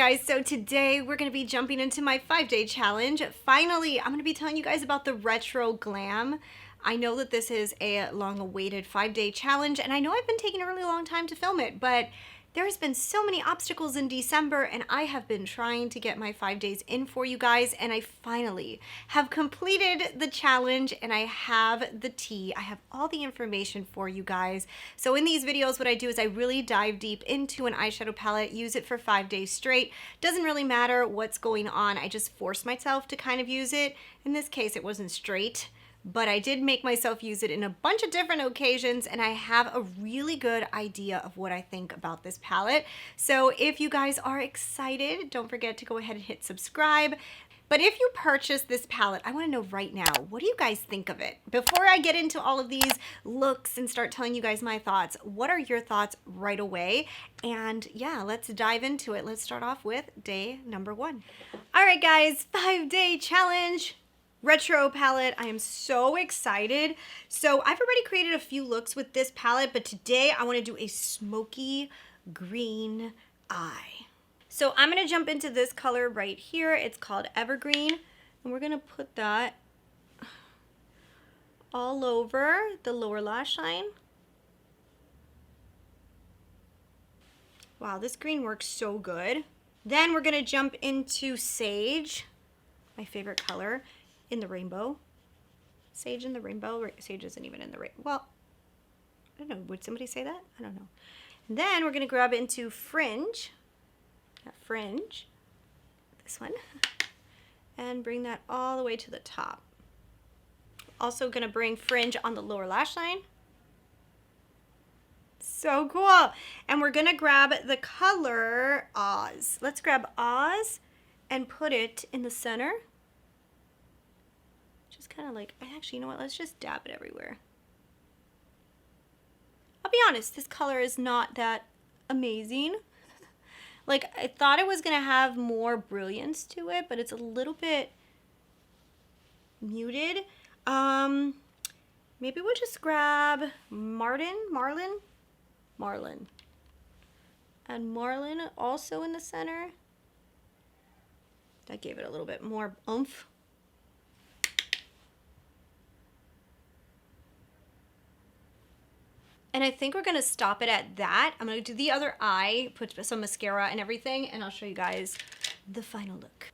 guys, so today we're going to be jumping into my 5-day challenge. Finally, I'm going to be telling you guys about the Retro Glam. I know that this is a long-awaited 5-day challenge, and I know I've been taking a really long time to film it, but there's been so many obstacles in December, and I have been trying to get my 5 days in for you guys, and I finally have completed the challenge, and I have the tea. I have all the information for you guys. So in these videos, what I do is I really dive deep into an eyeshadow palette, use it for 5 days straight. Doesn't really matter what's going on. I just force myself to kind of use it. In this case, it wasn't straight, but I did make myself use it in a bunch of different occasions, and I have a really good idea of what I think about this palette. So if you guys are excited, don't forget to go ahead and hit subscribe. But if you purchase this palette, I want to know right now, what do you guys think of it? Before I get into all of these looks and start telling you guys my thoughts, what are your thoughts right away? And yeah, let's dive into it. Let's start off with day number 1. All right, guys, 5-day challenge. Retro palette. I am so excited. So I've already created a few looks with this palette, but today I want to do a smoky green eye. So I'm going to jump into this color right here. It's called Evergreen, and we're going to put that all over the lower lash line. Wow, this green works so good. Then we're going to jump into Sage, my favorite color, in the rainbow. Sage in the rainbow. Sage isn't even in the rainbow. Well, I don't know. Would somebody say that? I don't know. And then we're going to grab into Fringe. That Fringe. This one. And bring that all the way to the top. Also going to bring Fringe on the lower lash line. So cool. And we're going to grab the color Oz. Let's grab Oz and put it in the center. Just kind of like, actually, you know what? Let's just dab it everywhere. I'll be honest, this color is not that amazing. Like, I thought it was going to have more brilliance to it, but it's a little bit muted. Maybe we'll just grab Marlin. And Marlin also in the center. That gave it a little bit more oomph. And I think we're going to stop it at that. I'm going to do the other eye, put some mascara and everything, and I'll show you guys the final look.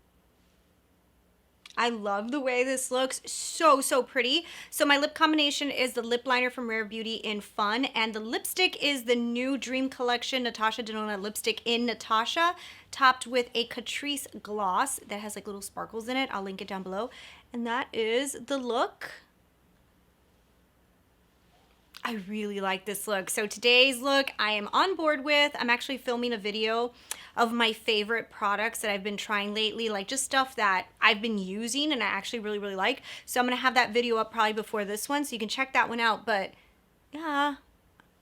I love the way this looks. So, so pretty. So my lip combination is the lip liner from Rare Beauty in Fun, and the lipstick is the new Dream Collection Natasha Denona lipstick in Natasha, topped with a Catrice gloss that has like little sparkles in it. I'll link it down below. And that is the look. I really like this look. So today's look I am on board with. I'm actually filming a video of my favorite products that I've been trying lately, like just stuff that I've been using and I actually really, really like. So I'm gonna have that video up probably before this one, so you can check that one out. But yeah,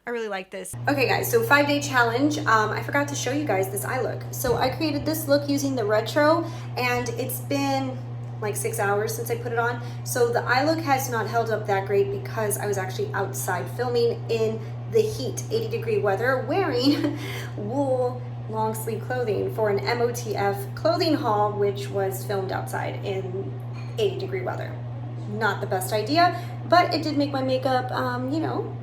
I really like this. Okay guys, so 5-day challenge. I forgot to show you guys this eye look. So I created this look using the Retro, and it's been like 6 hours since I put it on. So the eye look has not held up that great because I was actually outside filming in the heat, 80-degree weather, wearing wool long sleeve clothing for an MOTF clothing haul, which was filmed outside in 80-degree weather. Not the best idea, but it did make my makeup, you know,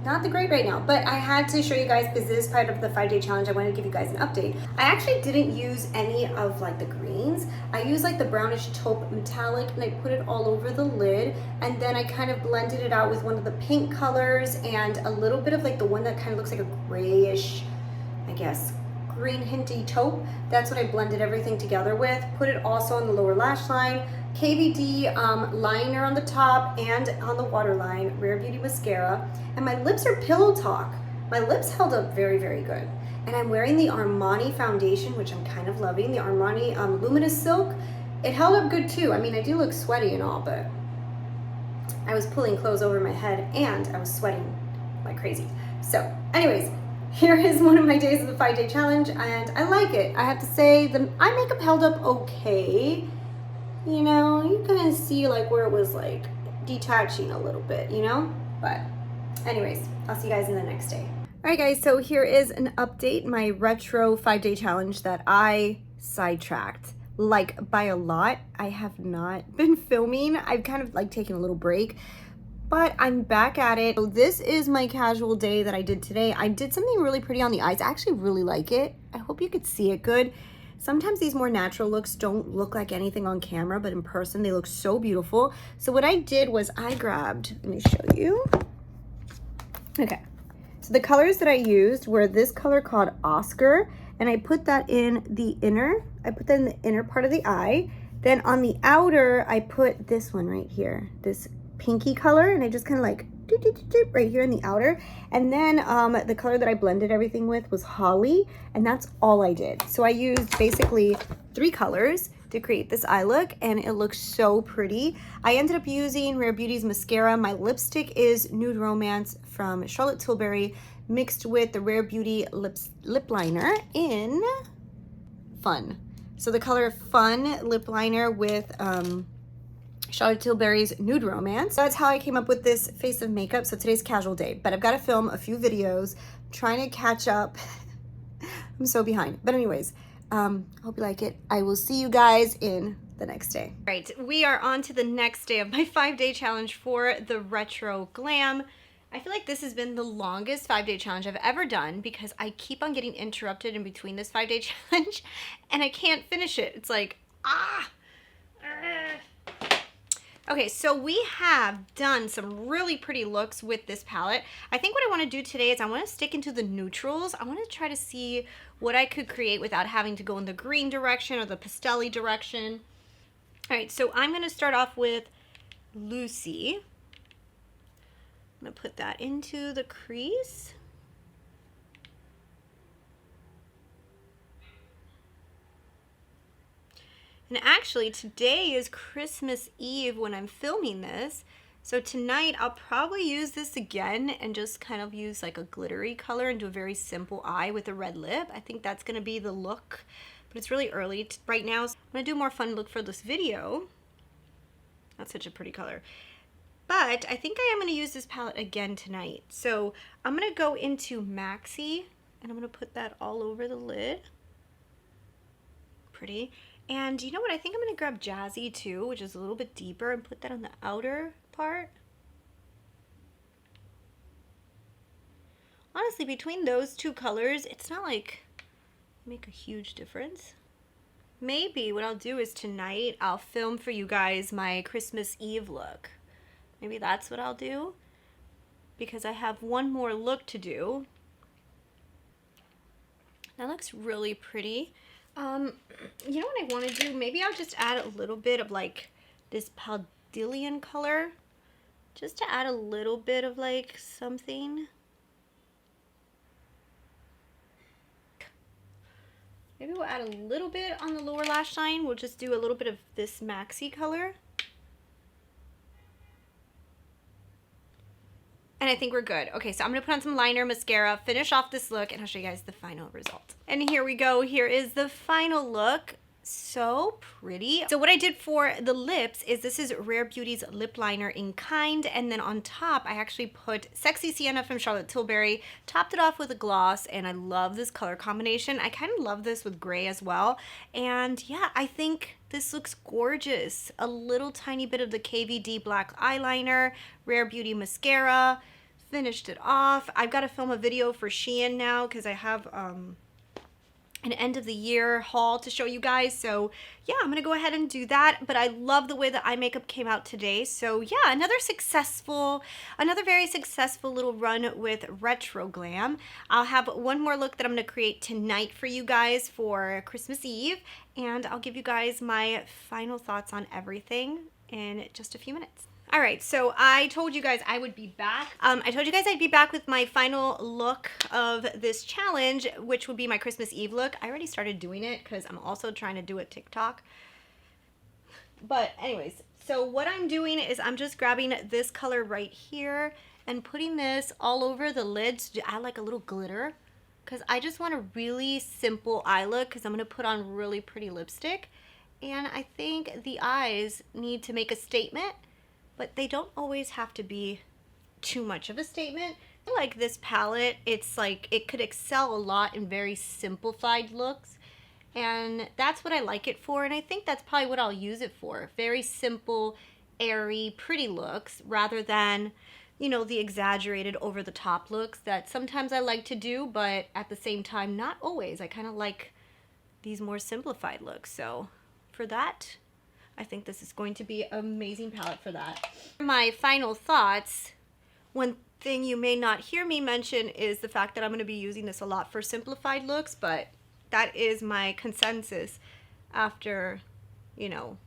not the great right now. But I had to show you guys because this is part of the 5-day challenge. I wanted to give you guys an update. I actually didn't use any of like the greens. I used like the brownish taupe metallic, and I put it all over the lid, and then I kind of blended it out with one of the pink colors and a little bit of like the one that kind of looks like a grayish, I guess, green hinty taupe. That's what I blended everything together with. Put it also on the lower lash line, KVD liner on the top and on the waterline, Rare Beauty mascara. And my lips are Pillow Talk. My lips held up very, very good. And I'm wearing the Armani foundation, which I'm kind of loving, the Armani Luminous Silk. It held up good too. I mean, I do look sweaty and all, but I was pulling clothes over my head and I was sweating like crazy. So anyways, here is one of my days of the 5-day challenge, and I like it. I have to say the eye makeup held up okay. You know, you can see like where it was like detaching a little bit, you know? But anyways, I'll see you guys in the next day. All right, guys, so here is an update, my retro 5-day challenge that I sidetracked, like by a lot. I have not been filming. I've kind of like taken a little break, but I'm back at it. So this is my casual day that I did today. I did something really pretty on the eyes. I actually really like it. I hope you could see it good. Sometimes these more natural looks don't look like anything on camera, but in person they look so beautiful. So what I did was I grabbed, let me show you. Okay. So the colors that I used were this color called Oscar, and I put that in the inner, part of the eye. Then on the outer, I put this one right here, this pinky color, and I just kind of like doop, doop, doop, doop, right here in the outer. And then the color that I blended everything with was Holly, and that's all I did. So I used basically 3 colors to create this eye look, and it looks so pretty. I ended up using Rare Beauty's mascara. My lipstick is Nude Romance from Charlotte Tilbury, mixed with the Rare Beauty lip liner in Fun. So the color Fun lip liner with Charlotte Tilbury's Nude Romance. So that's how I came up with this face of makeup. So today's casual day, but I've got to film a few videos, I'm trying to catch up. I'm so behind. But anyways, hope you like it. I will see you guys in the next day. Right, we are on to the next day of my 5-day challenge for the Retro Glam. I feel like this has been the longest 5-day challenge I've ever done because I keep on getting interrupted in between this 5-day challenge and I can't finish it. It's like, Okay, so we have done some really pretty looks with this palette. I think what I want to do today is I want to stick into the neutrals. I want to try to see what I could create without having to go in the green direction or the pastel-y direction. All right, so I'm going to start off with Lucy. I'm going to put that into the crease. And actually, today is Christmas Eve when I'm filming this. So tonight, I'll probably use this again and just kind of use like a glittery color and do a very simple eye with a red lip. I think that's going to be the look, but it's really early right now. So I'm going to do a more fun look for this video. That's such a pretty color. But I think I am going to use this palette again tonight. So I'm going to go into Maxi and I'm going to put that all over the lid. Pretty. And you know what? I think I'm going to grab Jazzy too, which is a little bit deeper, and put that on the outer part. Honestly, between those 2 colors, it's not like make a huge difference. Maybe what I'll do is tonight I'll film for you guys my Christmas Eve look. Maybe that's what I'll do because I have one more look to do. That looks really pretty. You know what I want to do? Maybe I'll just add a little bit of like this Paldillion color, just to add a little bit of like something. Maybe we'll add a little bit on the lower lash line. We'll just do a little bit of this Maxi color. And I think we're good. Okay, so I'm gonna put on some liner, mascara, finish off this look, and I'll show you guys the final result. And here we go. Here is the final look. So pretty. So what I did for the lips is this is Rare Beauty's lip liner in Kind, and then on top I actually put Sexy Sienna from Charlotte Tilbury, topped it off with a gloss, and I love this color combination. I kind of love this with gray as well, and yeah, I think this looks gorgeous. A little tiny bit of the KVD black eyeliner, Rare Beauty mascara, finished it off. I've got to film a video for Shein now because I have an end of the year haul to show you guys. So yeah, I'm gonna go ahead and do that. But I love the way the eye makeup came out today. So yeah, another very successful little run with Retro Glam. I'll have one more look that I'm gonna create tonight for you guys for Christmas Eve. And I'll give you guys my final thoughts on everything in just a few minutes. All right, so I told you guys I would be back. I told you guys I'd be back with my final look of this challenge, which would be my Christmas Eve look. I already started doing it because I'm also trying to do a TikTok. But anyways, so what I'm doing is I'm just grabbing this color right here and putting this all over the lids to add like a little glitter, because I just want a really simple eye look because I'm going to put on really pretty lipstick. And I think the eyes need to make a statement, but they don't always have to be too much of a statement. I like this palette. It's like it could excel a lot in very simplified looks, and that's what I like it for, and I think that's probably what I'll use it for. Very simple, airy, pretty looks rather than, you know, the exaggerated over the top looks that sometimes I like to do, but at the same time not always. I kind of like these more simplified looks. So for that, I think this is going to be an amazing palette for that. My final thoughts, one thing you may not hear me mention is the fact that I'm going to be using this a lot for simplified looks, but that is my consensus after, you know,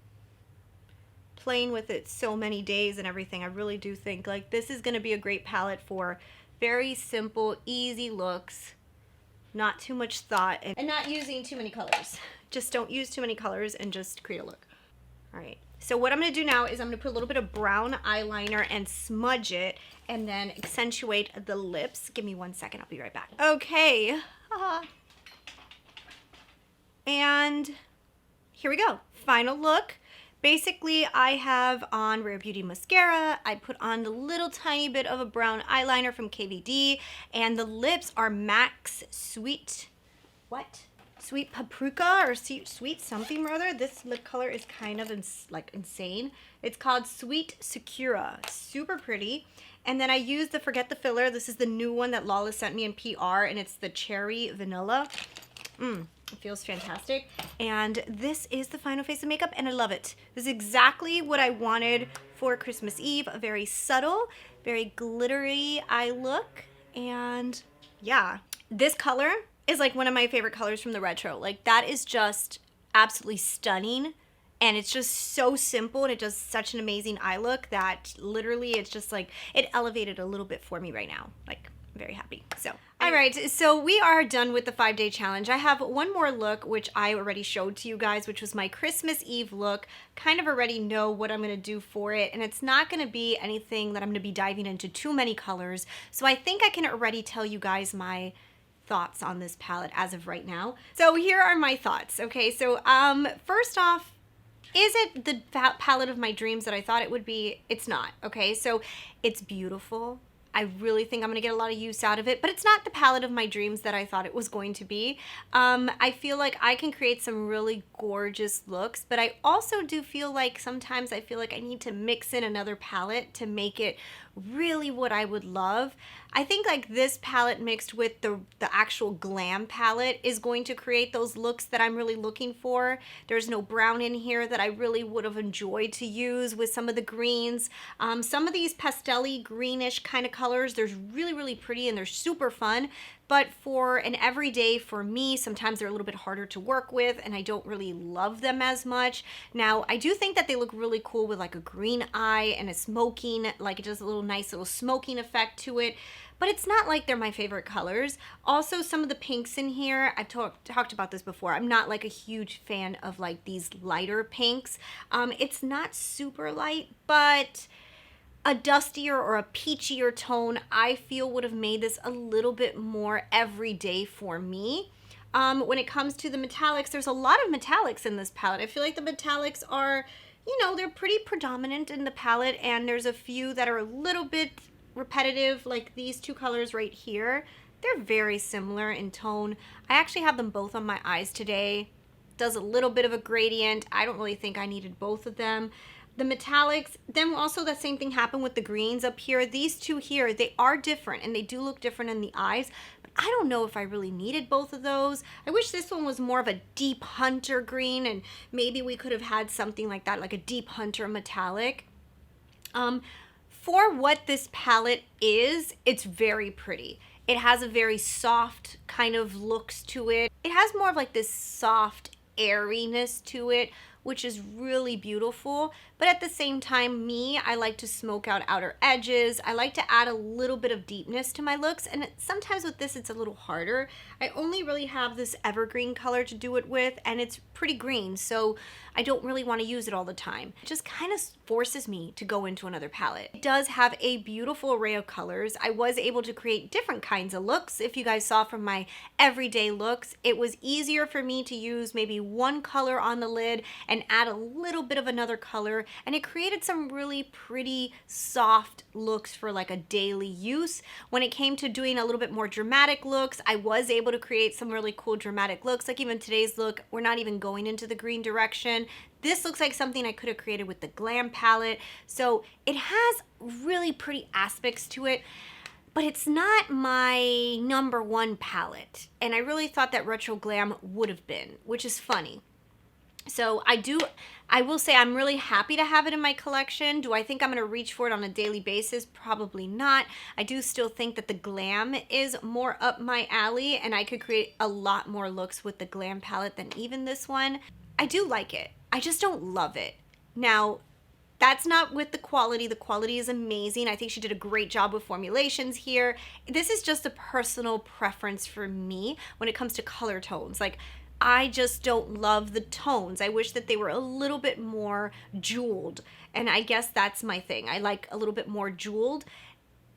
playing with it so many days and everything. I really do think like this is going to be a great palette for very simple, easy looks, not too much thought, and not using too many colors. Just don't use too many colors and just create a look. All right, so what I'm going to do now is I'm going to put a little bit of brown eyeliner and smudge it and then accentuate the lips. Give me 1 second, I'll be right back. Okay, and here we go. Final look. Basically, I have on Rare Beauty mascara. I put on the little tiny bit of a brown eyeliner from KVD, and the lips are MAC's Sweet, Sweet Paprika or Sweet something or other. This lip color is kind of insane. It's called Sweet Sakura. Super pretty. And then I used the Forget the Filler. This is the new one that Lala sent me in PR, and it's the Cherry Vanilla. It feels fantastic. And this is the final face of makeup, and I love it. This is exactly what I wanted for Christmas Eve. A very subtle, very glittery eye look. And yeah, this color is like one of my favorite colors from the retro. Like that is just absolutely stunning. And it's just so simple, and it does such an amazing eye look that literally it's just like, it elevated a little bit for me right now. Like, I'm very happy. So, all right, so we are done with the 5-day challenge. I have one more look, which I already showed to you guys, which was my Christmas Eve look. Kind of already know what I'm gonna do for it, and it's not gonna be anything that I'm gonna be diving into too many colors. So I think I can already tell you guys my thoughts on this palette as of right now. So here are my thoughts, okay? So first off, is it the palette of my dreams that I thought it would be? It's not, okay? So it's beautiful. I really think I'm gonna get a lot of use out of it, but it's not the palette of my dreams that I thought it was going to be. I feel like I can create some really gorgeous looks, but I also do feel like sometimes I feel like I need to mix in another palette to make it really what I would love. I think like this palette mixed with the actual Glam palette is going to create those looks that I'm really looking for. There's no brown in here that I really would have enjoyed to use with some of the greens. Some of these pastel-y greenish kind of colors, they're really, really pretty and they're super fun. But for an everyday, for me, sometimes they're a little bit harder to work with and I don't really love them as much. Now, I do think that they look really cool with like a green eye and a smoking, like it does a little nice little smoking effect to it. But it's not like they're my favorite colors. Also, some of the pinks in here, I talked about this before. I'm not like a huge fan of like these lighter pinks. It's not super light, but a dustier or a peachier tone, I feel would have made this a little bit more everyday for me. When it comes to the metallics, there's a lot of metallics in this palette. I feel like the metallics are, you know, they're pretty predominant in the palette, and there's a few that are a little bit repetitive, like these two colors right here. They're very similar in tone. I actually have them both on my eyes today. Does a little bit of a gradient. I don't really think I needed both of them. The metallics, then also that same thing happened with the greens up here. These two here, they are different and they do look different in the eyes, but I don't know if I really needed both of those. I wish this one was more of a deep hunter green, and maybe we could have had something like that, like a deep hunter metallic. For what this palette is, it's very pretty. It has a very soft kind of looks to it. It has more of like this soft airiness to it, which is really beautiful. But at the same time, I like to smoke out outer edges. I like to add a little bit of deepness to my looks, and sometimes with this it's a little harder. I only really have this evergreen color to do it with, and it's pretty green, so I don't really want to use it all the time. It just kind of forces me to go into another palette. It does have a beautiful array of colors. I was able to create different kinds of looks. If you guys saw from my everyday looks, it was easier for me to use maybe one color on the lid and add a little bit of another color, and it created some really pretty soft looks for like a daily use. When it came to doing a little bit more dramatic looks, I was able to create some really cool dramatic looks. Like even today's look, we're not even going into the green direction. This looks like something I could have created with the Glam palette. So it has really pretty aspects to it, but it's not my #1 palette. And I really thought that Retro Glam would have been, which is funny. So I will say I'm really happy to have it in my collection. Do I think I'm gonna reach for it on a daily basis? Probably not. I do still think that the Glam is more up my alley, and I could create a lot more looks with the Glam palette than even this one. I do like it. I just don't love it. Now, that's not with the quality. The quality is amazing. I think she did a great job with formulations here. This is just a personal preference for me when it comes to color tones. Like, I just don't love the tones. I wish that they were a little bit more jeweled. And I guess that's my thing. I like a little bit more jeweled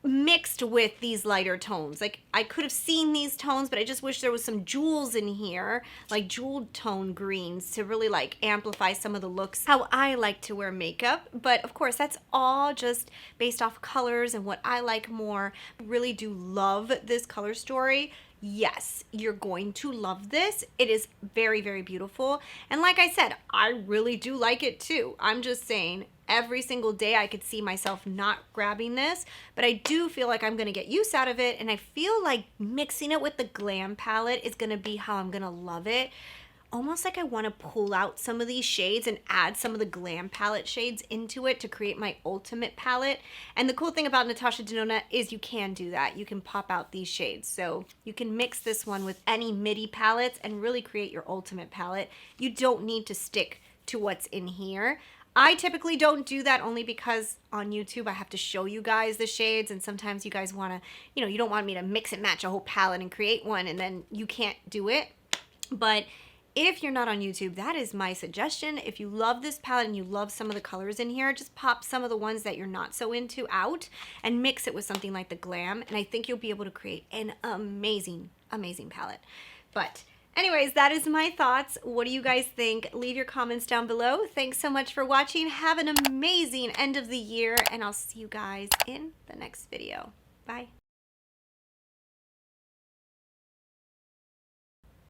mixed with these lighter tones. Like, I could have seen these tones, but I just wish there was some jewels in here, like jeweled tone greens, to really like amplify some of the looks how I like to wear makeup. But of course, that's all just based off colors and what I like more. I really do love this color story. Yes, you're going to love this. It is very, very beautiful. And like I said, I really do like it too. I'm just saying, every single day I could see myself not grabbing this, but I do feel like I'm gonna get use out of it, and I feel like mixing it with the Glam palette is gonna be how I'm gonna love it. Almost like I want to pull out some of these shades and add some of the Glam palette shades into it to create my ultimate palette. And the cool thing about Natasha Denona is you can do that. You can pop out these shades. So you can mix this one with any MIDI palettes and really create your ultimate palette. You don't need to stick to what's in here. I typically don't do that only because on YouTube I have to show you guys the shades, and sometimes you guys want to, you don't want me to mix and match a whole palette and create one and then you can't do it. But if you're not on YouTube, that is my suggestion. If you love this palette and you love some of the colors in here, just pop some of the ones that you're not so into out and mix it with something like the Glam, and I think you'll be able to create an amazing, amazing palette. But anyways, that is my thoughts. What do you guys think? Leave your comments down below. Thanks so much for watching. Have an amazing end of the year, and I'll see you guys in the next video. Bye.